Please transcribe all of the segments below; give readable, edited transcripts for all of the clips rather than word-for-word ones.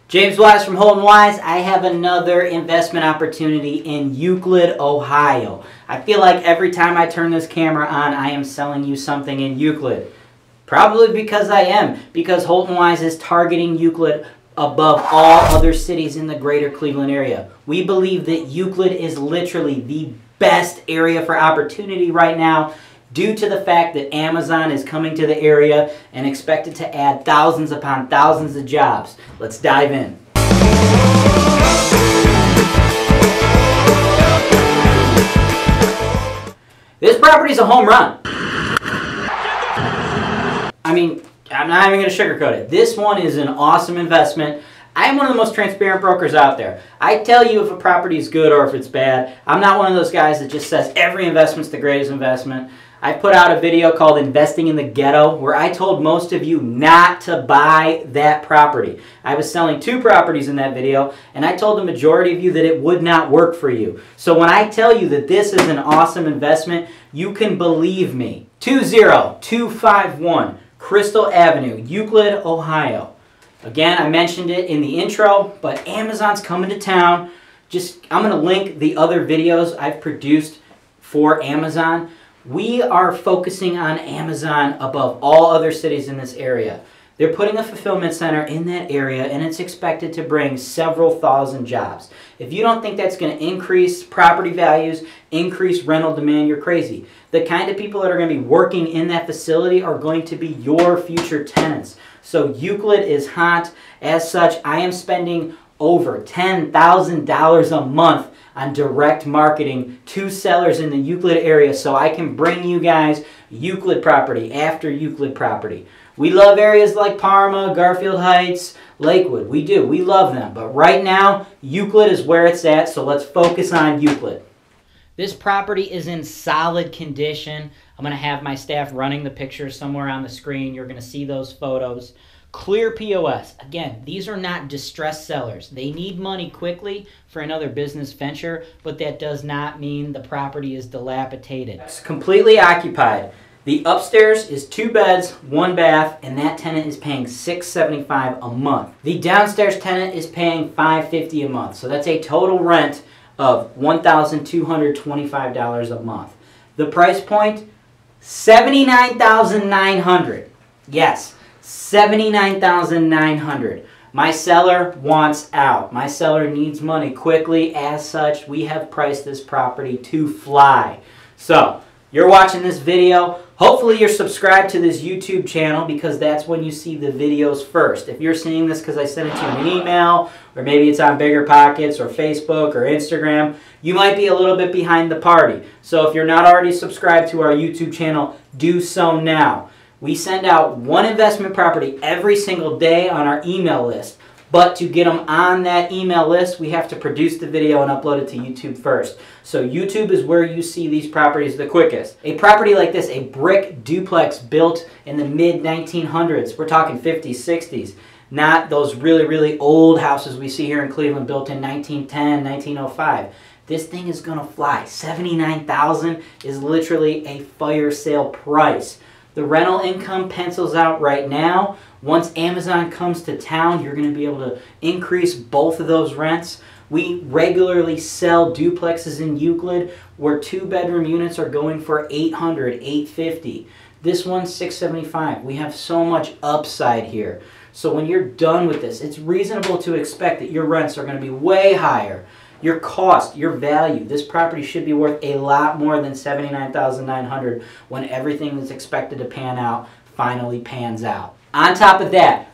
James Wise from HoltonWise. I have another investment opportunity in Euclid, Ohio. I feel like every time I turn this camera on, I am selling you something in Euclid. Probably because I am, because HoltonWise is targeting Euclid above all other cities in the greater Cleveland area. We believe that Euclid is literally the best area for opportunity right now, due to the fact that Amazon is coming to the area and expected to add thousands upon thousands of jobs. Let's dive in. This property is a home run. I mean, I'm not even going to sugarcoat it. This one is an awesome investment. I am one of the most transparent brokers out there. I tell you if a property is good or if it's bad. I'm not one of those guys that just says every investment's the greatest investment. I put out a video called Investing in the Ghetto where I told most of you not to buy that property. I was selling 2 properties in that video and I told the majority of you that it would not work for you. So when I tell you that this is an awesome investment, you can believe me. 20251 Crystal Avenue, Euclid, Ohio. Again, I mentioned it in the intro, but Amazon's coming to town. I'm going to link the other videos I've produced for Amazon. We are focusing on Amazon above all other cities in this area. They're putting a fulfillment center in that area and it's expected to bring several thousand jobs. If you don't think that's going to increase property values, increase rental demand, you're crazy. The kind of people that are going to be working in that facility are going to be your future tenants. So Euclid is hot. As such, I am spending over $10,000 a month on direct marketing to sellers in the Euclid area so I can bring you guys Euclid property after Euclid property. We love areas like Parma, Garfield Heights, Lakewood. We do. We love them. But right now, Euclid is where it's at, so let's focus on Euclid. This property is in solid condition. I'm going to have my staff running the pictures somewhere on the screen. You're going to see those photos. Clear POS. Again, these are not distressed sellers. They need money quickly for another business venture, but that does not mean the property is dilapidated. It's completely occupied. The upstairs is 2 beds, 1 bath, and that tenant is paying $675 a month. The downstairs tenant is paying $550 a month, so that's a total rent of $1,225 a month. The price point, $79,900. Yes, $79,900. My seller wants out. My seller needs money quickly. As such, we have priced this property to fly. So, you're watching this video. Hopefully you're subscribed to this YouTube channel because that's when you see the videos first. If you're seeing this because I sent it to you in an email, or maybe it's on BiggerPockets or Facebook or Instagram, you might be a little bit behind the party. So if you're not already subscribed to our YouTube channel, do so now. We send out 1 investment property every single day on our email list. But to get them on that email list, we have to produce the video and upload it to YouTube first. So YouTube is where you see these properties the quickest. A property like this, a brick duplex built in the mid-1900s, we're talking 50s, 60s, not those really, really old houses we see here in Cleveland built in 1910, 1905. This thing is going to fly. $79,000 is literally a fire sale price. The rental income pencils out right now. Once Amazon comes to town, you're going to be able to increase both of those rents. We regularly sell duplexes in Euclid where 2-bedroom units are going for $800, $850. This one's $675. We have so much upside here. So when you're done with this, it's reasonable to expect that your rents are going to be way higher. Your cost, your value, this property should be worth a lot more than $79,900 when everything that's expected to pan out finally pans out. On top of that,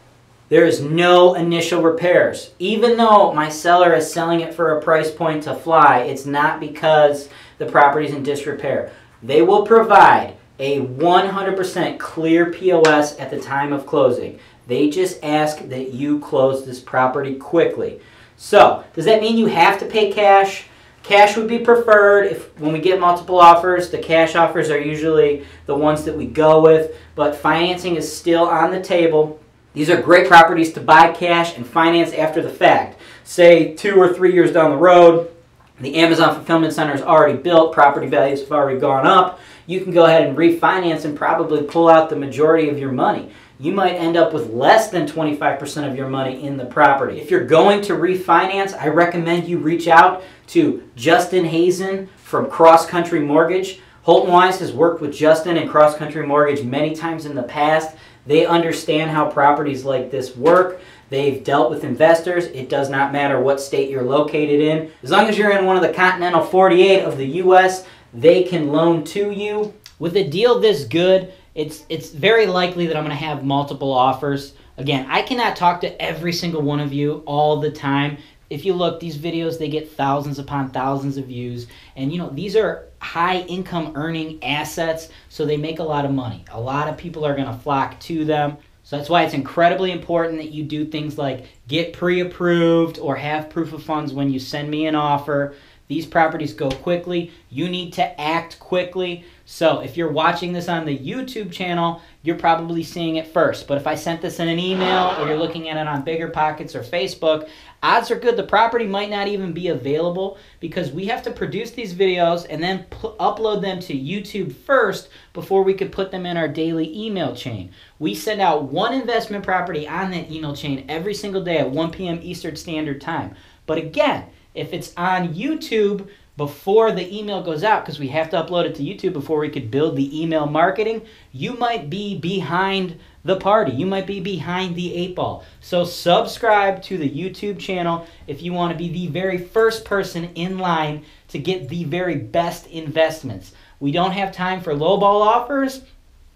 there is no initial repairs. Even though my seller is selling it for a price point to fly, it's not because the property is in disrepair. They will provide a 100% clear POS at the time of closing. They just ask that you close this property quickly. So, does that mean you have to pay cash? Cash would be preferred. When we get multiple offers, the cash offers are usually the ones that we go with, but financing is still on the table. These are great properties to buy cash and finance after the fact. Say 2 or 3 years down the road, the Amazon fulfillment center is already built, property values have already gone up. You can go ahead and refinance and probably pull out the majority of your money. you might end up with less than 25% of your money in the property. If you're going to refinance, I recommend you reach out to Justin.Hazen from Cross Country Mortgage. HoltonWise has worked with Justin and Cross Country Mortgage many times in the past. They understand how properties like this work. They've dealt with investors. It does not matter what state you're located in. As long as you're in one of the continental 48 of the U.S., they can loan to you. With a deal this good, it's very likely that I'm going to have multiple offers. Again, I cannot talk to every single one of you all the time. If you look, these videos, they get thousands upon thousands of views. And, you know, these are high income earning assets, so they make a lot of money. A lot of people are going to flock to them. So that's why it's incredibly important that you do things like get pre-approved or have proof of funds when you send me an offer. These properties go quickly. You need to act quickly. So if you're watching this on the YouTube channel, you're probably seeing it first. But if I sent this in an email or you're looking at it on BiggerPockets or Facebook, odds are good the property might not even be available, because we have to produce these videos and then upload them to YouTube first before we could put them in our daily email chain. We send out one investment property on that email chain every single day at 1 p.m. Eastern Standard Time. But again, if it's on YouTube before the email goes out, because we have to upload it to YouTube before we could build the email marketing, you might be behind the party. You might be behind the 8 ball. So subscribe to the YouTube channel if you want to be the very first person in line to get the very best investments. We don't have time for lowball offers.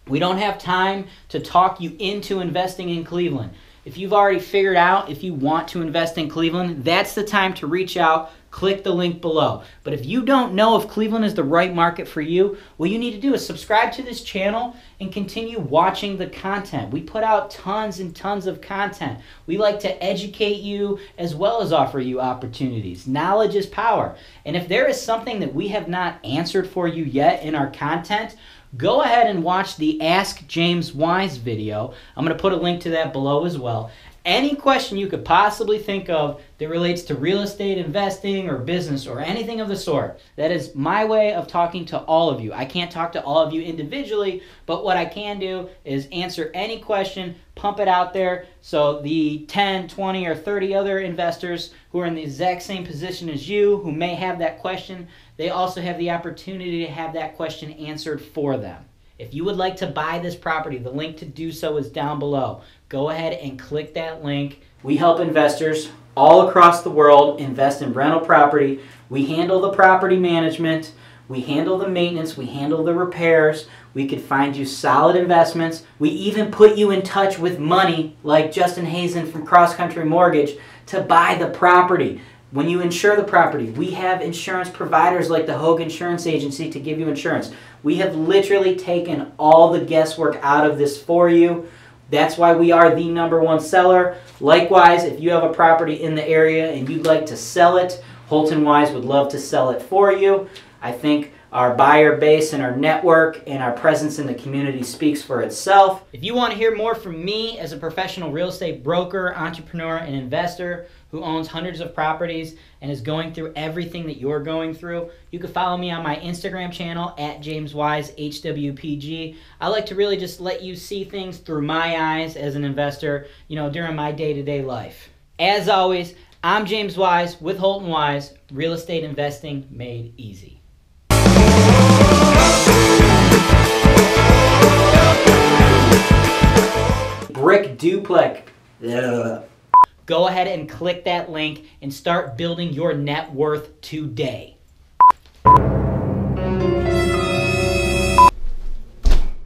We don't have time to talk you into investing in Cleveland. If you've already figured out if you want to invest in Cleveland, that's the time to reach out. Click the link below. But if you don't know if Cleveland is the right market for you, what you need to do is subscribe to this channel and continue watching the content. We put out tons and tons of content. We like to educate you as well as offer you opportunities. Knowledge is power. And if there is something that we have not answered for you yet in our content, go ahead and watch the Ask James Wise video. I'm going to put a link to that below as well. Any question you could possibly think of that relates to real estate investing or business or anything of the sort, that is my way of talking to all of you. I can't talk to all of you individually, but what I can do is answer any question, pump it out there, so the 10, 20, or 30 other investors who are in the exact same position as you, who may have that question, they also have the opportunity to have that question answered for them. If you would like to buy this property, the link to do so is down below. Go ahead and click that link. We help investors all across the world invest in rental property. We handle the property management. We handle the maintenance. We handle the repairs. We could find you solid investments. We even put you in touch with money like Justin.Hazen from Cross Country Mortgage to buy the property. When you insure the property, we have insurance providers like the Hogue Insurance Agency to give you insurance. We have literally taken all the guesswork out of this for you. That's why we are the #1 seller. Likewise, if you have a property in the area and you'd like to sell it, HoltonWise would love to sell it for you. I think our buyer base and our network and our presence in the community speaks for itself. If you want to hear more from me as a professional real estate broker, entrepreneur, and investor who owns hundreds of properties and is going through everything that you're going through, you can follow me on my Instagram channel at JamesWiseHWPG. I like to really just let you see things through my eyes as an investor, you know, during my day-to-day life. As always, I'm James Wise with HoltonWise, real estate investing made easy. Brick duplex. Go ahead and click that link and start building your net worth today.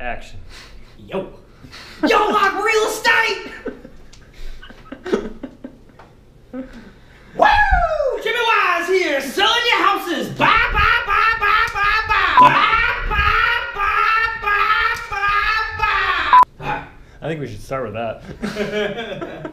Action. Yo. Yo, like real estate! Woo! Jimmy Wise here, selling your houses. Buy, buy, buy, buy, buy, buy. Buy, buy, buy, buy, buy, buy. I think we should start with that.